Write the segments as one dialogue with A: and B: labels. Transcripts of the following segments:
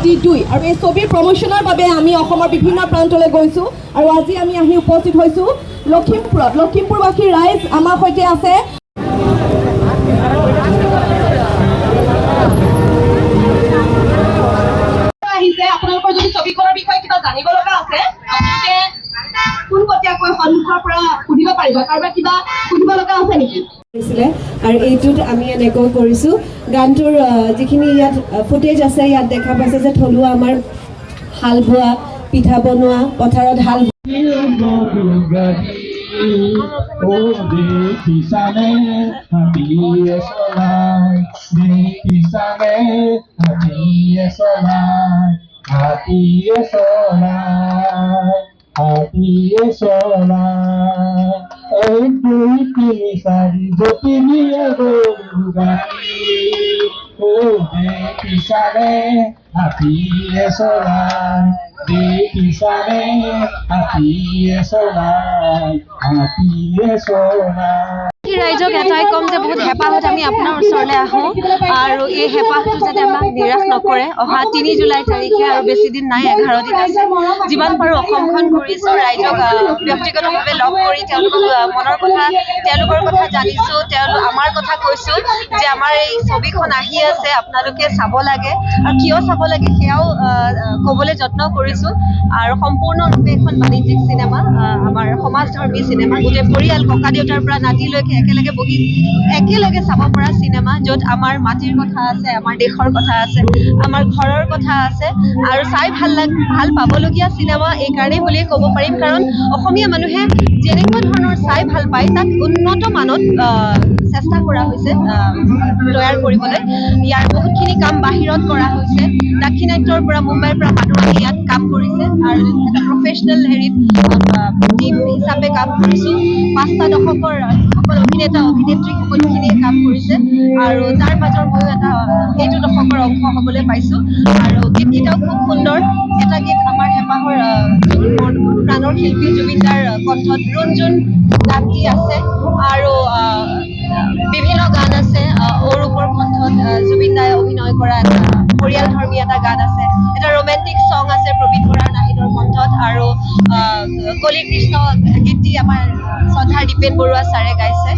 A: নাতি 2 আৰু এই ছবিৰ প্ৰমোশ্যনৰ বাবে আমি অসমৰ বিভিন্ন প্ৰান্তলৈ গৈছোঁ আৰু আজি আমি আহি উপস্থিত হৈছোঁ লখিমপুৰত। লখিমপুৰবাসী ৰাইজ আমাৰ সৈতে আছে। আপোনালোকৰ যদি ছবিখনৰ বিষয়ে কিবা জানিব লগা আছে আপোনালোকে পোনপটীয়াকৈ সন্মুখৰ পৰা সুধিব পাৰিব। কাৰোবাৰ কিবা সুধিব লগা আছে নেকি?
B: আৰু এইটোত আমি এনেকৈ কৰিছোঁ গানটোৰ যিখিনি ইয়াত ফুটেজ আছে ইয়াত দেখা পাইছে যে থলুৱা আমাৰ হাল বোৱা পিঠা বনোৱা পথাৰত হাল
C: এক দুই তিনি চাৰি গোপিনীয়ে গৰু গাড়ী দেখিছানে হাতীয়ে চৰাই দেখিছানে হাতীয়ে চৰাই হাতীয়ে চৰাই।
D: ৰাইজক এটাই কম যে বহুত হেঁপাহত আমি আপোনাৰ ওচৰলৈ আহোঁ আৰু এই হেঁপাহটো যাতে আমাক নিৰাশ নকৰে। অহা 3 জুলাই তাৰিখে আৰু বেছি দিন নাই, 11 দিন আছে। যিমান পাৰোঁ অসমখন ঘূৰিছোঁ, ৰাইজক ব্যক্তিগতভাৱে লগ কৰি তেওঁলোকক মনৰ কথা তেওঁলোকৰ কথা জানিছোঁ, আমাৰ কথা কৈছোঁ যে আমাৰ এই ছবিখন আহি আছে, আপোনালোকে চাব লাগে আৰু কিয় চাব লাগে সেয়াও ক'বলৈ যত্ন কৰিছোঁ। আৰু সম্পূৰ্ণৰূপে এখন বাণিজ্যিক চিনেমা, আমাৰ সমাজধৰ্মী চিনেমা, গোটেই পৰিয়াল ককা দেউতাৰ পৰা নাতিলৈকে একেলগে বহি একেলগে চাব পৰা চিনেমা, য'ত আমাৰ মাটিৰ কথা আছে, আমাৰ দেশৰ কথা আছে, আমাৰ ঘৰৰ কথা আছে আৰু চাই ভাল পাবলগীয়া চিনেমা এইকাৰণেই বুলিয়ে ক'ব পাৰিম কাৰণ অসমীয়া মানুহে যেনেকুৱা ধৰণৰ চাই ভাল পায় তাক উন্নত মানত চেষ্টা কৰা হৈছে তৈয়াৰ কৰিবলৈ। ইয়াৰ বহুতখিনি কাম বাহিৰত কৰা হৈছে, দাক্ষিণাত্যৰ পৰা মুম্বাইৰ পৰা মানুহ আহি ইয়াত কাম কৰিছে আৰু এটা প্ৰফেচনেল টিম হিচাপে কাম কৰিছোঁ। 5টা দশকৰ সকলো অভিনেতা অভিনেত্ৰী সকলোখিনিয়ে কাম কৰিছে আৰু তাৰ মাজৰ ময়ো এটা সেইটো দশকৰ অংশ হ'বলৈ পাইছোঁ আৰু গীতকেইটাও খুব সুন্দৰ। এটা গীত আমাৰ হেঁপাহৰ প্ৰাণৰ শিল্পী জুবিনদাৰ কণ্ঠত ৰুণজুণ গানটি আছে আৰু বিভিন্ন গান আছে। অৰূপৰ কণ্ঠত জুবিন দাই অভিনয় কৰা এটা পৰিয়ালধৰ্মী এটা গান আছে, এটা ৰোমেণ্টিক ছং আছে প্ৰবীণ বৰাৰ নাহিদৰ কণ্ঠত আৰু কলি কৃষ্ণ গীতটি আমাৰ শ্ৰদ্ধাৰ দীপেন বৰুৱা ছাৰে গাইছে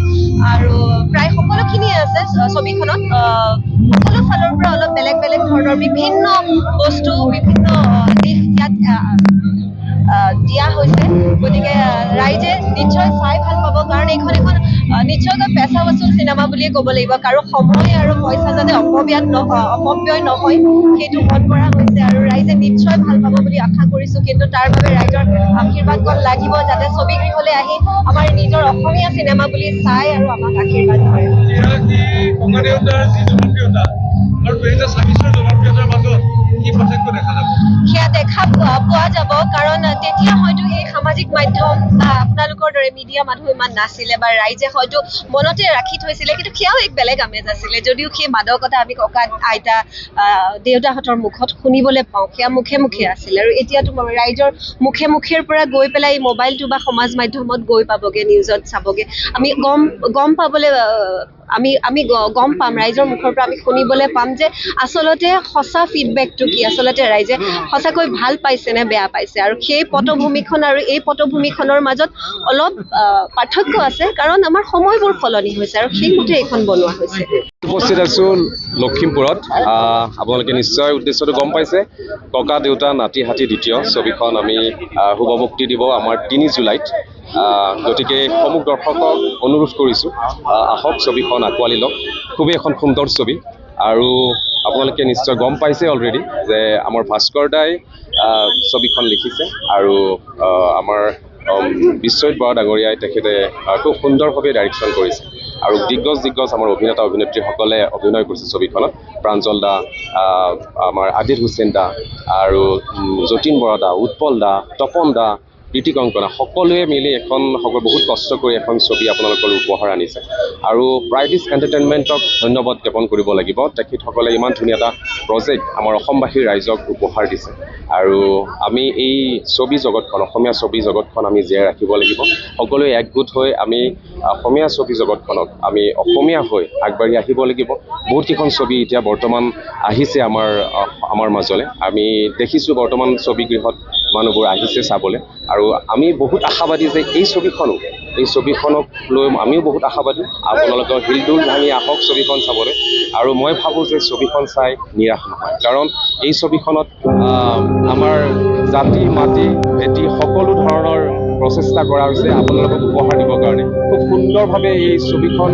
D: আৰু প্ৰায় সকলোখিনিয়ে আছে ছবিখনত। সকলো ফালৰ পৰা অলপ বেলেগ বেলেগ ধৰণৰ বিভিন্ন বস্তু বিভিন্ন দিশ ইয়াত দিয়া হৈছে, গতিকে ৰাইজে নিশ্চয় চাই ভাল পাব কাৰণ এইখন এখন নিশ্চয়কৈ পেচা বচুল চিনেমা বুলিয়ে ক'ব লাগিব। কাৰো সময় আৰু পইচা যাতে অপব্যয় নহয় সেইটো মন কৰা হৈছে আৰু ৰাইজে নিশ্চয় ভাল পাব বুলি আশা কৰিছোঁ। কিন্তু তাৰ বাবে ৰাইজৰ আশীৰ্বাদকণ লাগিব যাতে ছবিগৃহলৈ আহি আমাৰ নিজৰ অসমীয়া চিনেমা বুলি চাই আৰু আমাক আশীৰ্বাদ কৰে। সেয়া দেখা পোৱা যাব কাৰণ তেতিয়া হয়তো এই সামাজিক মাধ্যম বা আপোনালোকৰ দৰে মিডিয়া মানুহ ইমান নাছিলে বা ৰাইজে হয়তো মনতে ৰাখি থৈছিলে, কিন্তু সেয়াও এক বেলেগ আমেজ আছিলে। যদিও সেই মাদকতা আমি ককা আইতা দেউতাহঁতৰ মুখত শুনিবলৈ পাওঁ, সেয়া মুখে মুখে আছিলে আৰু এতিয়াতো ৰাইজৰ মুখে মুখেৰ পৰা গৈ পেলাই মোবাইলটো বা সমাজ মাধ্যমত গৈ পাবগে, নিউজত চাবগে। আমি গম পাবলৈ আমি গম পাম, ৰাইজৰ মুখৰ পৰা আমি শুনিবলৈ পাম যে আচলতে সঁচা ফিডবেকটো কি, আচলতে ৰাইজে সঁচাকৈ ভাল পাইছে নে বেয়া পাইছে। আৰু সেই পটভূমিখন আৰু এই পটভূমিখনৰ মাজত অলপ পাৰ্থক্য আছে কাৰণ আমাৰ সময়বোৰ সলনি হৈছে আৰু সেইমতে এইখন বনোৱা হৈছে।
E: উপস্থিত আছোঁ লখিমপুৰত। আপোনালোকে নিশ্চয় উদ্দেশ্যটো গম পাইছে, ককা দেউতা নাতি হাতী দ্বিতীয় ছবিখন আমি শুভ মুক্তি দিব আমাৰ 3 জুলাইত। গতিকে সমূহ দৰ্শকক অনুৰোধ কৰিছোঁ আহক, ছবিখন আঁকোৱালি লওক। খুবেই এখন সুন্দৰ ছবি আৰু আপোনালোকে নিশ্চয় গম পাইছে অলৰেডি যে আমাৰ ভাস্কৰ দাই ছবিখন লিখিছে আৰু আমাৰ বিশ্বজিৎ বৰা ডাঙৰীয়াই তেখেতে খুব সুন্দৰভাৱে ডাইৰেকশ্যন কৰিছে আৰু দিগ্গজ আমাৰ অভিনেতা অভিনেত্ৰীসকলে অভিনয় কৰিছে ছবিখনত। প্ৰাঞ্জল দা, আমাৰ আদিল হুছেইন দা আৰু যতীন বৰা দা, উৎপল দা, তপন দা, ঋতিক অংকনা সকলোৱে মিলি বহুত কষ্ট কৰি এখন ছবি আপোনালোকৰ উপহাৰ আনিছে আৰু প্ৰাইডিছ এণ্টাৰটেইনমেণ্টক ধন্যবাদ জ্ঞাপন কৰিব লাগিব তেখেতসকলে ইমান ধুনীয়া এটা প্ৰজেক্ট আমাৰ অসমবাসীৰ ৰাইজক উপহাৰ দিছে আৰু আমি এই ছবি জগতখন অসমীয়া ছবি জগতখন আমি জীয়াই ৰাখিব লাগিব সকলোৱে একগোট হৈ আমি অসমীয়া ছবি জগতখনক আমি অসমীয়া হৈ আগবাঢ়ি আহিব লাগিব বহুতকেইখন ছবি এতিয়া বৰ্তমান আহিছে আমাৰ মাজলৈ আমি দেখিছোঁ বৰ্তমান ছবিগৃহত মানুহবোৰ আহিছে চাবলৈ আৰু আমি বহুত আশাবাদী যে এই ছবিখনক লৈ আমিও বহুত আশাবাদী আপোনালোকৰ হিলদুল ভাঙি আহক ছবিখন চাবলৈ আৰু মই ভাবোঁ যে ছবিখন চাই নিৰাশ নহয় কাৰণ এই ছবিখনত আমাৰ জাতি মাটি ভেটি সকলো ধৰণৰ প্ৰচেষ্টা কৰা হৈছে আপোনালোকক উপহাৰ দিবৰ কাৰণে খুব সুন্দৰভাৱে এই ছবিখন